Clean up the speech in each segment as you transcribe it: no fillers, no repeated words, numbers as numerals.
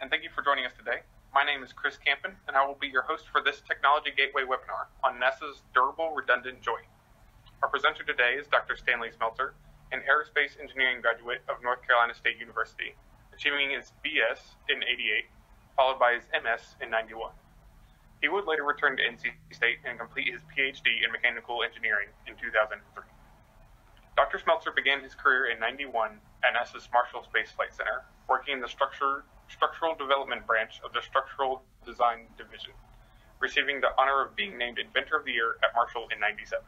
and thank you for joining us today. My name is Chris Campen, and I will be your host for this Technology Gateway webinar on NASA's Durable Redundant Joint. Our presenter today is Dr. Stanley Smeltzer, an aerospace engineering graduate of North Carolina State University, achieving his BS in '88, followed by his MS in '91. He would later return to NC State and complete his PhD in mechanical engineering in 2003. Dr. Smeltzer began his career in '91 at NASA's Marshall Space Flight Center, working in the structural development branch of the Structural Design Division, receiving the honor of being named Inventor of the Year at Marshall in '97.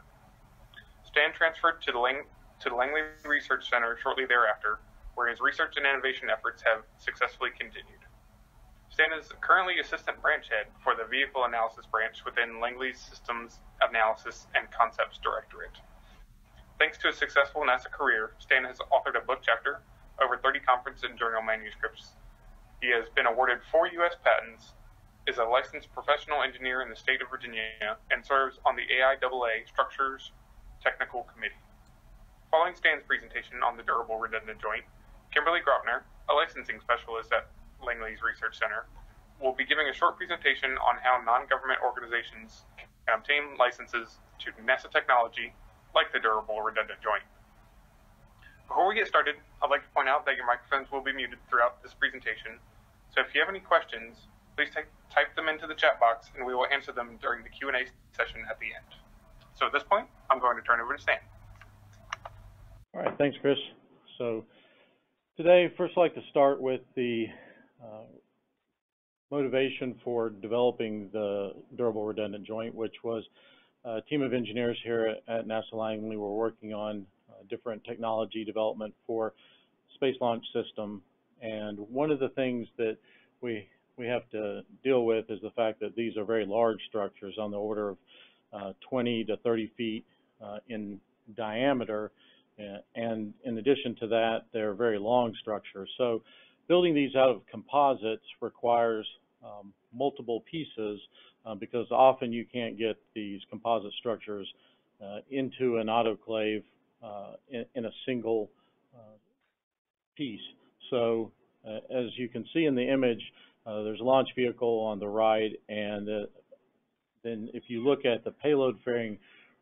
Stan transferred to the Langley Research Center shortly thereafter, where his research and innovation efforts have successfully continued. Stan is currently Assistant Branch Head for the Vehicle Analysis Branch within Langley's Systems Analysis and Concepts Directorate. Thanks to a successful NASA career, Stan has authored a book chapter, over 30 conference and journal manuscripts. He has been awarded 4 U.S. patents, is a licensed professional engineer in the state of Virginia, and serves on the AIAA Structures Technical Committee. Following Stan's presentation on the durable redundant joint, Kimberly Graupner, a licensing specialist at Langley's Research Center, will be giving a short presentation on how non-government organizations can obtain licenses to NASA technology like the durable redundant joint. Before we get started, I'd like to point out that your microphones will be muted throughout this presentation, so if you have any questions, please type them into the chat box and we will answer them during the Q&A session at the end. So at this point, I'm going to turn over to Stan. All right, thanks, Chris. So today, first I'd like to start with the motivation for developing the durable redundant joint, which was a team of engineers here at NASA Langley were working on different technology development for space launch system. And one of the things that we have to deal with is the fact that these are very large structures on the order of 20 to 30 feet in diameter. And in addition to that, they're very long structures. So building these out of composites requires multiple pieces because often you can't get these composite structures into an autoclave in a single piece. So as you can see in the image, there's a launch vehicle on the right, and then if you look at the payload fairing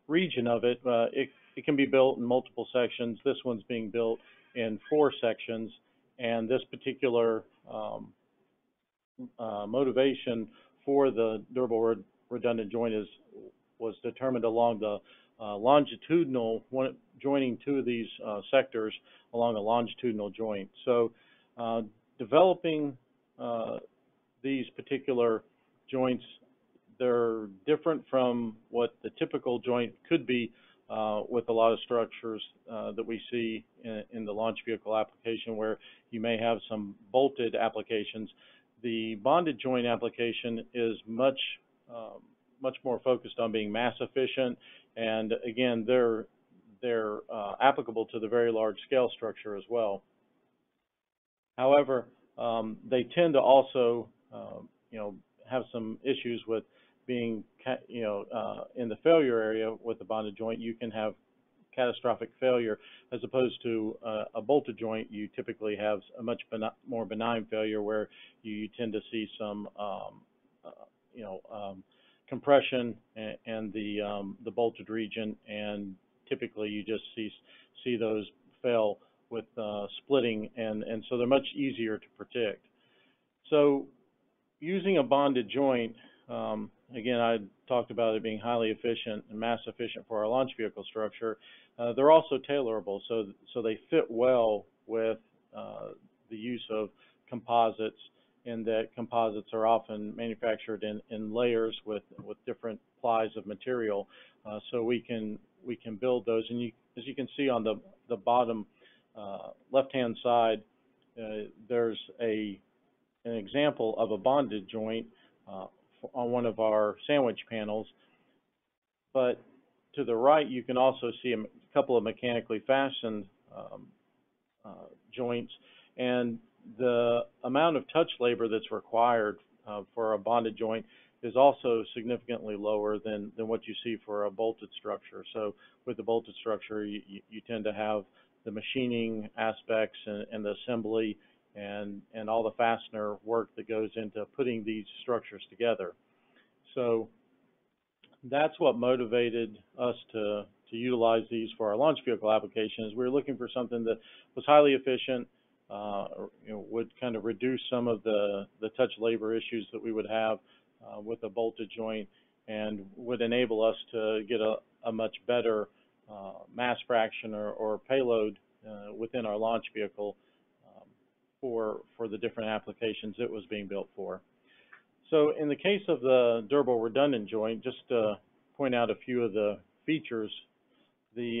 region of it, it can be built in multiple sections. This one's being built in 4 sections, and this particular motivation for the durable redundant joint was determined along the longitudinal, joining 2 of these sectors along a longitudinal joint. So developing these particular joints, they're different from what the typical joint could be with a lot of structures that we see in the launch vehicle application, where you may have some bolted applications. The bonded joint application is much more focused on being mass efficient, and again, they're applicable to the very large scale structure as well. However, they tend to also have some issues with being in the failure area with the bonded joint. You can have catastrophic failure, as opposed to a bolted joint. You typically have a much more benign failure, where you tend to see some compression and the bolted region, and typically you just see those fail with splitting, and so they're much easier to predict. So using a bonded joint, again, I talked about it being highly efficient and mass efficient for our launch vehicle structure. They're also tailorable, so they fit well with the use of composites, in that composites are often manufactured in layers with different plies of material. So we can build those, and as you can see on the bottom left-hand side, there's an example of a bonded joint on one of our sandwich panels. But to the right, you can also see a couple of mechanically fastened joints, and the amount of touch labor that's required for a bonded joint is also significantly lower than what you see for a bolted structure. So with the bolted structure, you tend to have the machining aspects and the assembly and all the fastener work that goes into putting these structures together. So that's what motivated us to utilize these for our launch vehicle applications. We were looking for something that was highly efficient, would kind of reduce some of the touch labor issues that we would have with a bolted joint, and would enable us to get a much better mass fraction or payload within our launch vehicle for the different applications it was being built for. So in the case of the durable redundant joint, just to point out a few of the features,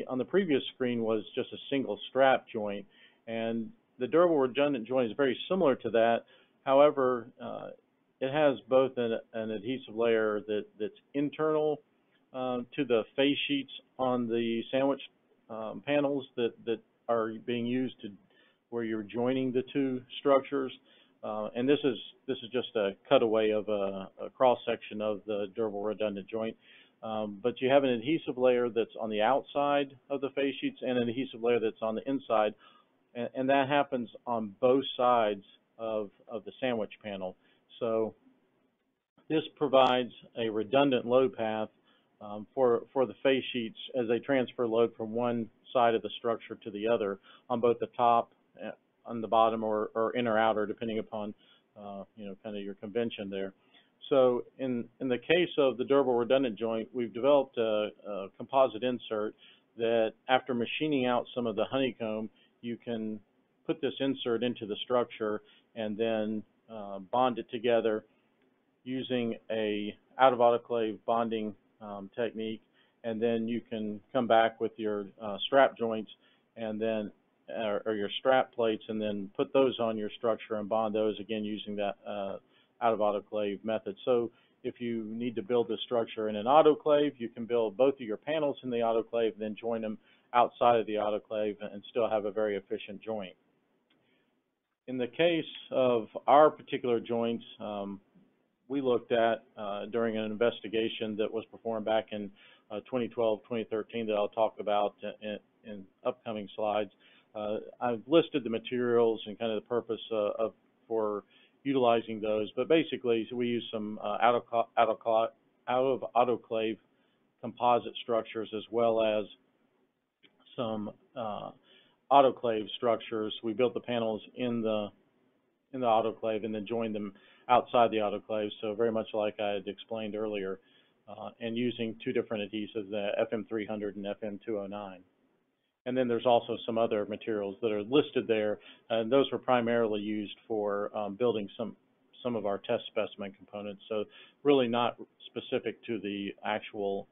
on the previous screen was just a single strap joint, and the durable redundant joint is very similar to that. However, it has both an adhesive layer that's internal to the face sheets on the sandwich panels that are being used where you're joining the two structures. And this is just a cutaway of a cross section of the durable redundant joint. But you have an adhesive layer that's on the outside of the face sheets and an adhesive layer that's on the inside, and that happens on both sides of the sandwich panel. So this provides a redundant load path for the face sheets as they transfer load from one side of the structure to the other on both the top, on the bottom, or inner outer, depending upon kind of your convention there. So in the case of the durable redundant joint, we've developed a composite insert that, after machining out some of the honeycomb, you can put this insert into the structure and then bond it together using a out-of-autoclave bonding technique, and then you can come back with your strap joints and then or your strap plates, and then put those on your structure and bond those again using that out-of-autoclave method. So if you need to build the structure in an autoclave, you can build both of your panels in the autoclave, then join them outside of the autoclave and still have a very efficient joint. In the case of our particular joints, we looked at during an investigation that was performed back in 2012, 2013 that I'll talk about in upcoming slides. I've listed the materials and kind of the purpose for utilizing those, but basically so we use some out-of-autoclave composite structures as well as some autoclave structures. We built the panels in the autoclave and then joined them outside the autoclave, so very much like I had explained earlier, and using two different adhesives, the FM300 and FM209. And then there's also some other materials that are listed there, and those were primarily used for building some of our test specimen components, so really not specific to the actual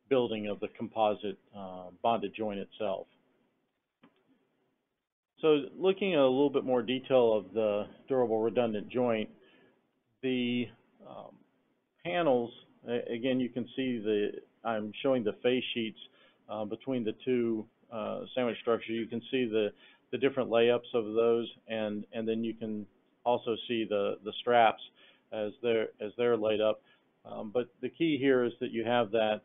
building of the composite bonded joint itself. So looking at a little bit more detail of the durable redundant joint, the panels, again, you can see I'm showing the face sheets between the two sandwich structures. You can see the different layups of those, and then you can also see the straps as they're laid up. But the key here is that you have that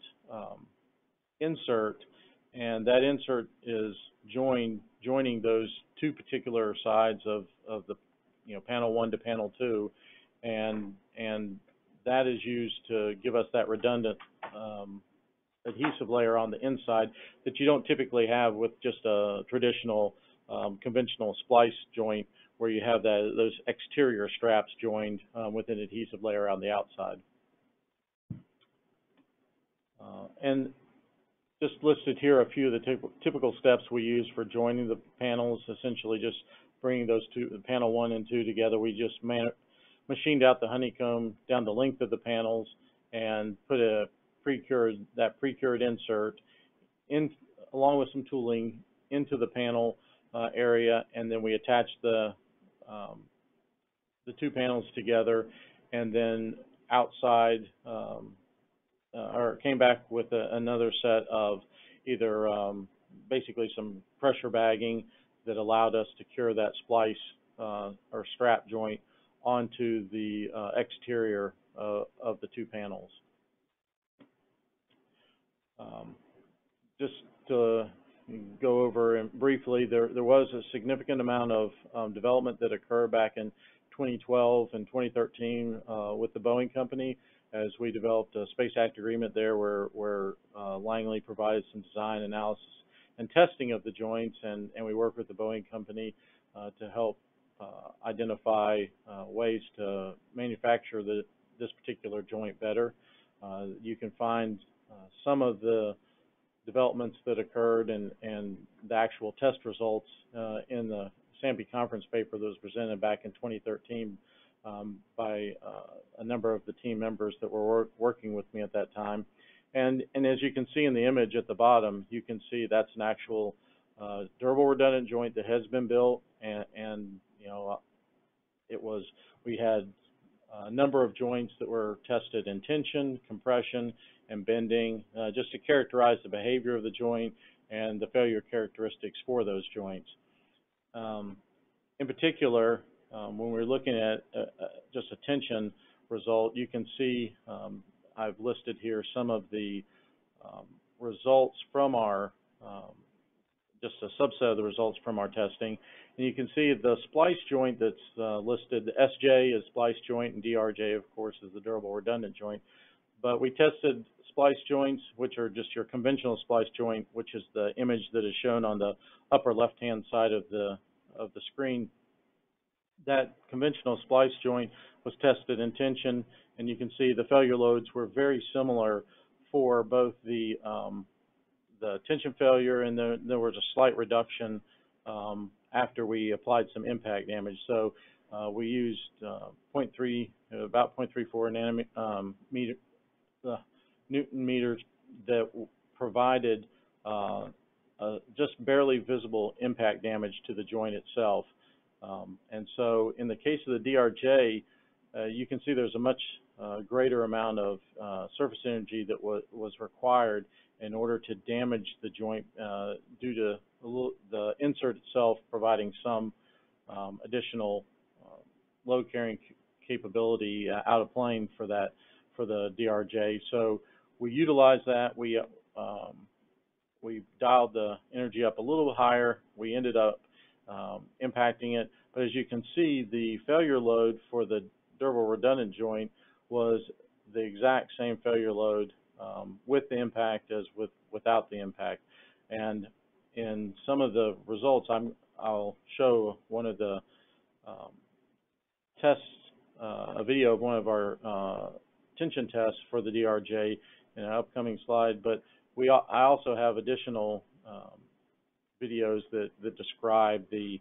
insert, and that insert is joining those two particular sides of the panel 1 to panel 2, and that is used to give us that redundant adhesive layer on the inside that you don't typically have with just a traditional conventional splice joint, where you have those exterior straps joined with an adhesive layer on the outside. And just listed here a few of the typical steps we use for joining the panels. Essentially just bringing those panel 1 and 2 together. We just machined out the honeycomb down the length of the panels and put that pre-cured insert in, along with some tooling, into the panel area, and then we attached the two panels together, and then outside or came back with another set of either basically some pressure bagging that allowed us to cure that splice or strap joint onto the exterior of the two panels. Just to go over briefly, there was a significant amount of development that occurred back in 2012 and 2013 with the Boeing company, as we developed a Space Act Agreement there where Langley provided some design analysis and testing of the joints, and we worked with the Boeing company to help identify ways to manufacture this particular joint better. You can find some of the developments that occurred and the actual test results in the SAMPE conference paper that was presented back in 2013 by a number of the team members that were working with me at that time. And as you can see in the image at the bottom, you can see that's an actual durable redundant joint that has been built, and you know, we had a number of joints that were tested in tension, compression, and bending, just to characterize the behavior of the joint and the failure characteristics for those joints. In particular, when we're looking at just a tension result, you can see I've listed here some of the results from our, just a subset of the results from our testing. And you can see the splice joint that's listed, the SJ is splice joint, and DRJ, of course, is the durable redundant joint. But we tested splice joints, which are just your conventional splice joint, which is the image that is shown on the upper left-hand side of the screen. That conventional splice joint was tested in tension, and you can see the failure loads were very similar for both the tension failure, and there was a slight reduction after we applied some impact damage. So we used about 0.34 Newton meters that provided just barely visible impact damage to the joint itself. And so in the case of the DRJ, you can see there's a much greater amount of surface energy that was required in order to damage the joint due to the insert itself providing some additional load carrying capability out of plane for the DRJ. So we utilized that. We dialed the energy up a little higher. We ended up impacting it. But as you can see, the failure load for the durable redundant joint was the exact same failure load with the impact as without the impact. And in some of the results, I'll show one of the tests, a video of one of our tension tests for the DRJ in an upcoming slide. But I also have additional videos that describe the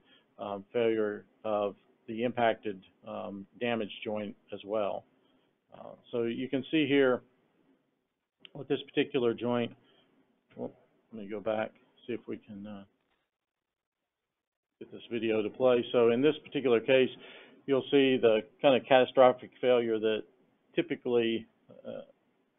failure of the impacted damaged joint as well. So you can see here with this particular joint, well, let me go back, see if we can get this video to play. So in this particular case, you'll see the kind of catastrophic failure that typically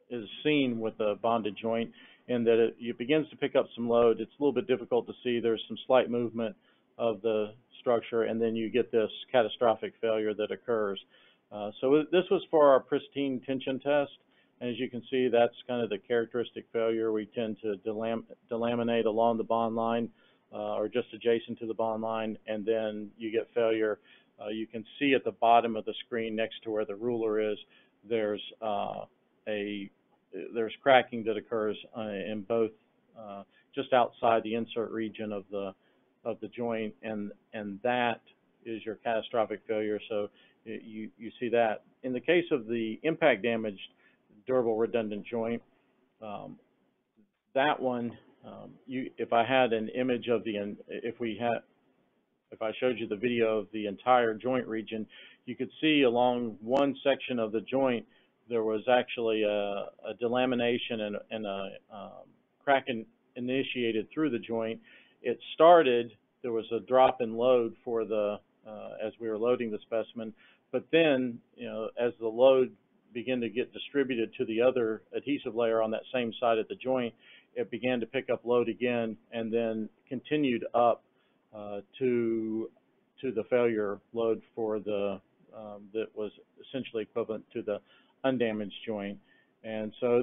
is seen with a bonded joint, in that it begins to pick up some load. It's a little bit difficult to see. There's some slight movement of the structure, and then you get this catastrophic failure that occurs. So this was for our pristine tension test, and as you can see, that's kind of the characteristic failure. We tend to delaminate along the bond line or just adjacent to the bond line, and then you get failure. You can see at the bottom of the screen next to where the ruler is, there's cracking that occurs in both just outside the insert region of the joint, and that is your catastrophic failure. So you see that. In the case of the impact damaged durable redundant joint, that one, if I had an image of if I showed you the video of the entire joint region, you could see along one section of the joint there was actually a delamination and a crack initiated through the joint. It started, there was a drop in load for as we were loading the specimen, but then, as the load began to get distributed to the other adhesive layer on that same side of the joint, it began to pick up load again, and then continued up to the failure load for that was essentially equivalent to the undamaged joint. And so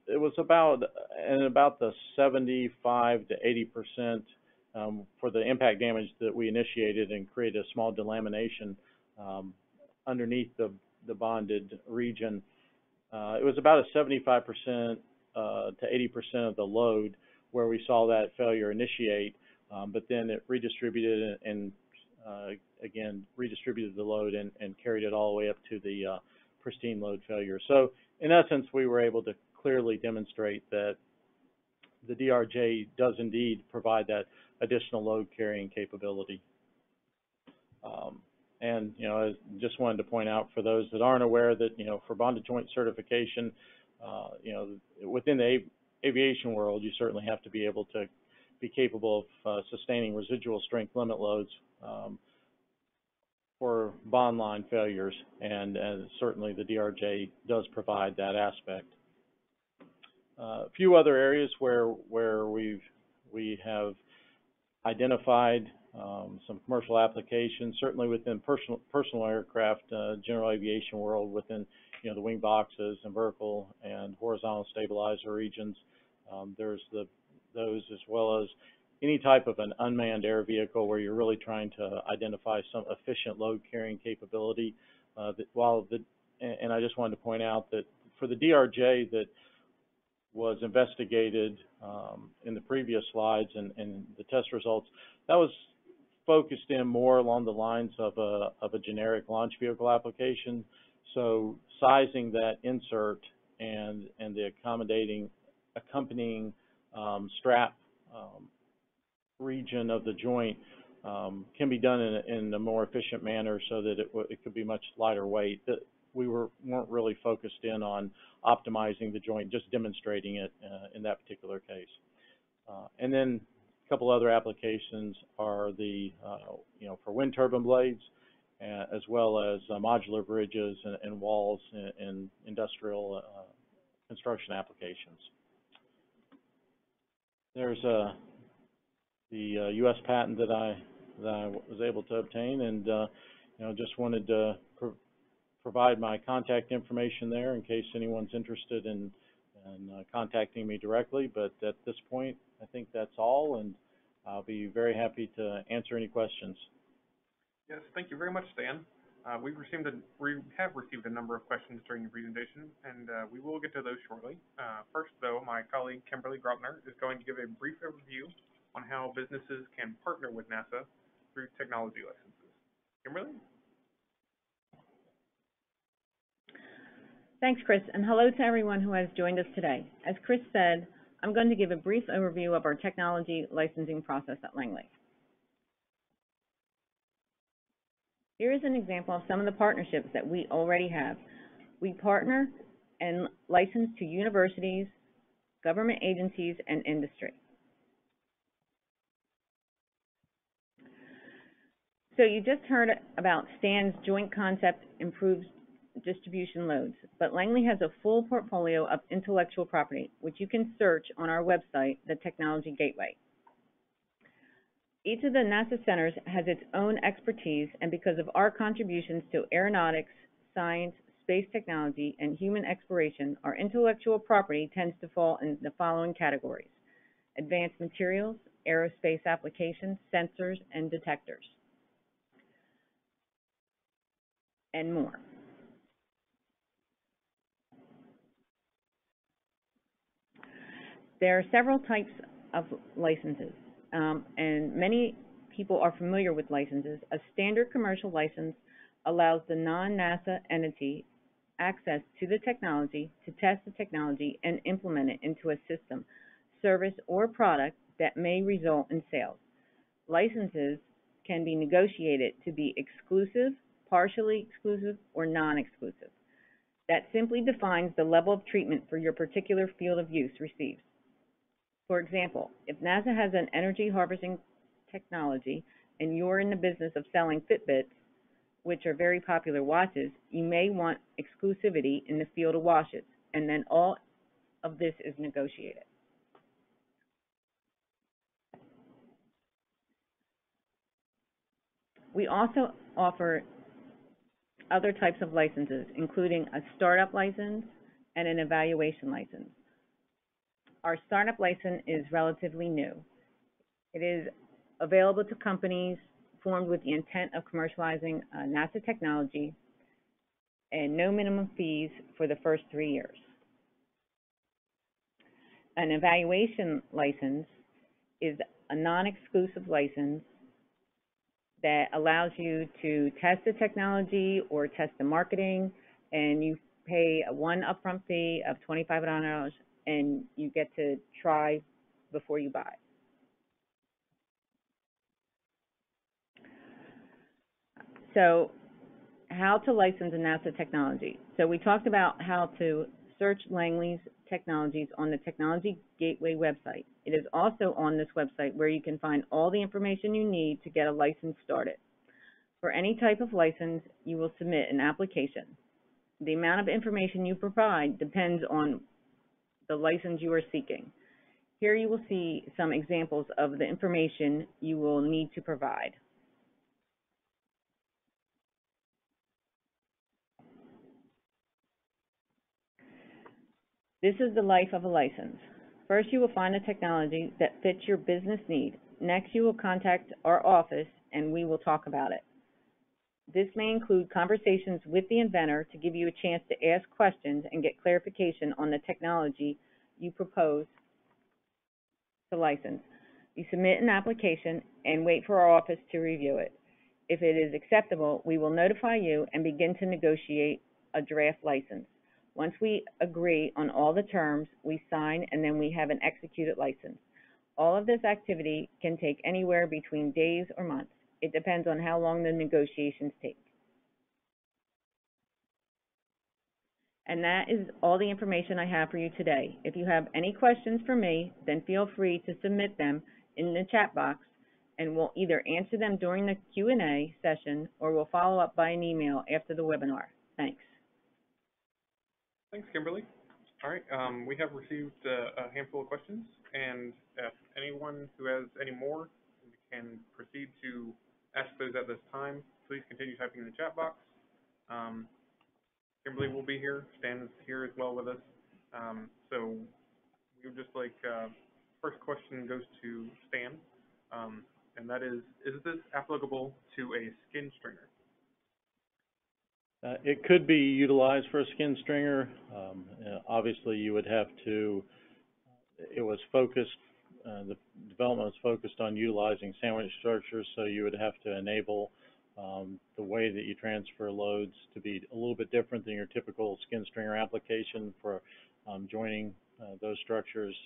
it was about the 75 to 80% for the impact damage that we initiated and created a small delamination underneath the bonded region. It was about a 75% to 80% of the load where we saw that failure initiate, but then it redistributed and again redistributed the load and carried it all the way up to the pristine load failure. So in essence, we were able to clearly demonstrate that the DRJ does indeed provide that additional load carrying capability. And, I just wanted to point out for those that aren't aware that, for bonded joint certification, within the aviation world, you certainly have to be able to be capable of sustaining residual strength limit loads for bond line failures, and certainly the DRJ does provide that aspect. A few other areas where we have identified some commercial applications, certainly within personal aircraft, general aviation world, within the wing boxes and vertical and horizontal stabilizer regions. There's those, as well as any type of an unmanned air vehicle where you're really trying to identify some efficient load carrying capability. And I just wanted to point out that for the DRJ that was investigated in the previous slides and the test results, that was focused in more along the lines of a generic launch vehicle application. So sizing that insert and the accompanying strap region of the joint can be done in a more efficient manner so that it could be much lighter weight. We weren't really focused in on optimizing the joint, just demonstrating it in that particular case. And then a couple other applications are for wind turbine blades, as well as modular bridges and walls in industrial construction applications. There's the U.S. patent that I was able to obtain, and just wanted to provide my contact information there in case anyone's interested in contacting me directly. But at this point, I think that's all, and I'll be very happy to answer any questions. Yes, thank you very much, Stan. We have received a number of questions during your presentation, and we will get to those shortly. First, though, my colleague Kimberly Grotner is going to give a brief overview on how businesses can partner with NASA through technology licenses. Kimberly? Thanks, Chris, and hello to everyone who has joined us today. As Chris said, I'm going to give a brief overview of our technology licensing process at Langley. Here is an example of some of the partnerships that we already have. We partner and license to universities, government agencies, and industry. So you just heard about Stan's joint concept improves distribution loads, but Langley has a full portfolio of intellectual property, which you can search on our website, the Technology Gateway. Each of the NASA centers has its own expertise, and because of our contributions to aeronautics, science, space technology, and human exploration, our intellectual property tends to fall in the following categories: advanced materials, aerospace applications, sensors, and detectors, and more. There are several types of licenses, and many people are familiar with licenses. A standard commercial license allows the non-NASA entity access to the technology to test the technology and implement it into a system, service, or product that may result in sales. Licenses can be negotiated to be exclusive, partially exclusive, or non-exclusive. That simply defines the level of treatment for your particular field of use received. For example, if NASA has an energy harvesting technology and you're in the business of selling Fitbits, which are very popular watches, you may want exclusivity in the field of watches, and then all of this is negotiated. We also offer other types of licenses, including a startup license and an evaluation license. Our startup license is relatively new. It is available to companies formed with the intent of commercializing NASA technology and no minimum fees for the first 3 years. An evaluation license is a non-exclusive license that allows you to test the technology or test the marketing, and you pay one upfront fee of $2,500 and you get to try before you buy. So, how to license a NASA technology. So we talked about how to search Langley's technologies on the Technology Gateway website. It is also on this website where you can find all the information you need to get a license started. For any type of license, you will submit an application. The amount of information you provide depends on the license you are seeking. Here you will see some examples of the information you will need to provide. This is the life of a license. First, you will find a technology that fits your business need. Next, you will contact our office and we will talk about it. This may include conversations with the inventor to give you a chance to ask questions and get clarification on the technology you propose to license. You submit an application and wait for our office to review it. If it is acceptable, we will notify you and begin to negotiate a draft license. Once we agree on all the terms, we sign and then we have an executed license. All of this activity can take anywhere between days or months. It depends on how long the negotiations take. And that is all the information I have for you today. If you have any questions for me, then feel free to submit them in the chat box, and we'll either answer them during the Q&A session or we'll follow up by an email after the webinar. Thanks. Thanks, Kimberly. All right, we have received a handful of questions, and if anyone who has any more can proceed to ask those at this time, please continue typing in the chat box. Kimberly will be here. Stan is here as well with us. So we would just like, first question goes to Stan, and that is this applicable to a skin stringer? It could be utilized for a skin stringer. Obviously, you would have to, it was focused, the development was focused on utilizing sandwich structures, so you would have to enable the way that you transfer loads to be a little bit different than your typical skin stringer application for joining those structures,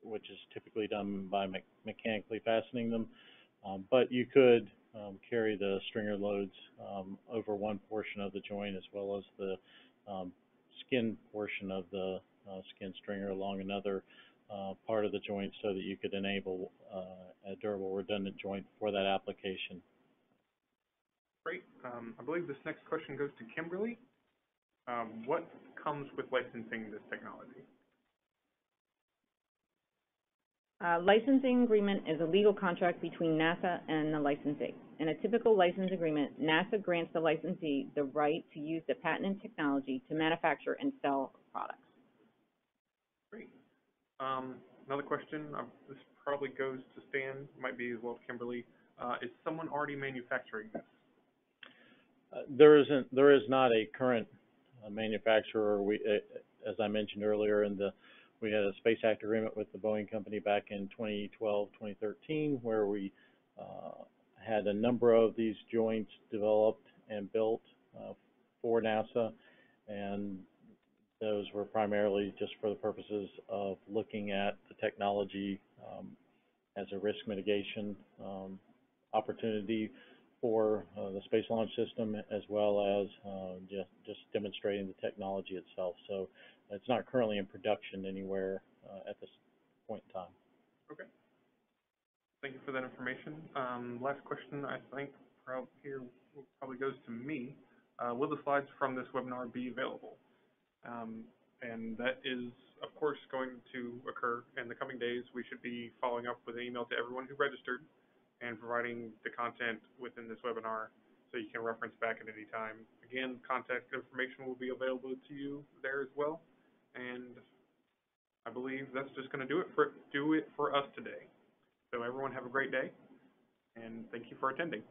which is typically done by mechanically fastening them. But you could carry the stringer loads over one portion of the joint as well as the skin portion of the skin stringer along another part of the joint so that you could enable a durable redundant joint for that application. Great. I believe this next question goes to Kimberly. What comes with licensing this technology? Licensing agreement is a legal contract between NASA and the licensee. In a typical license agreement, NASA grants the licensee the right to use the patented technology to manufacture and sell products. Great. Another question, this probably goes to Stan, might be as well to Kimberly. Is someone already manufacturing this? There is not a current manufacturer. As I mentioned earlier, we had a Space Act agreement with the Boeing company back in 2012, 2013, where we had a number of these joints developed and built for NASA, and those were primarily just for the purposes of looking at the technology as a risk mitigation opportunity for the Space Launch System, as well as just demonstrating the technology itself. So it's not currently in production anywhere at this point in time. Okay. Thank you for that information. Last question, I think, probably goes to me. Will the slides from this webinar be available? And that is, of course, going to occur in the coming days. We should be following up with an email to everyone who registered and providing the content within this webinar so you can reference back at any time. Again, contact information will be available to you there as well. And I believe that's just going to do it for us today. So everyone have a great day, and thank you for attending.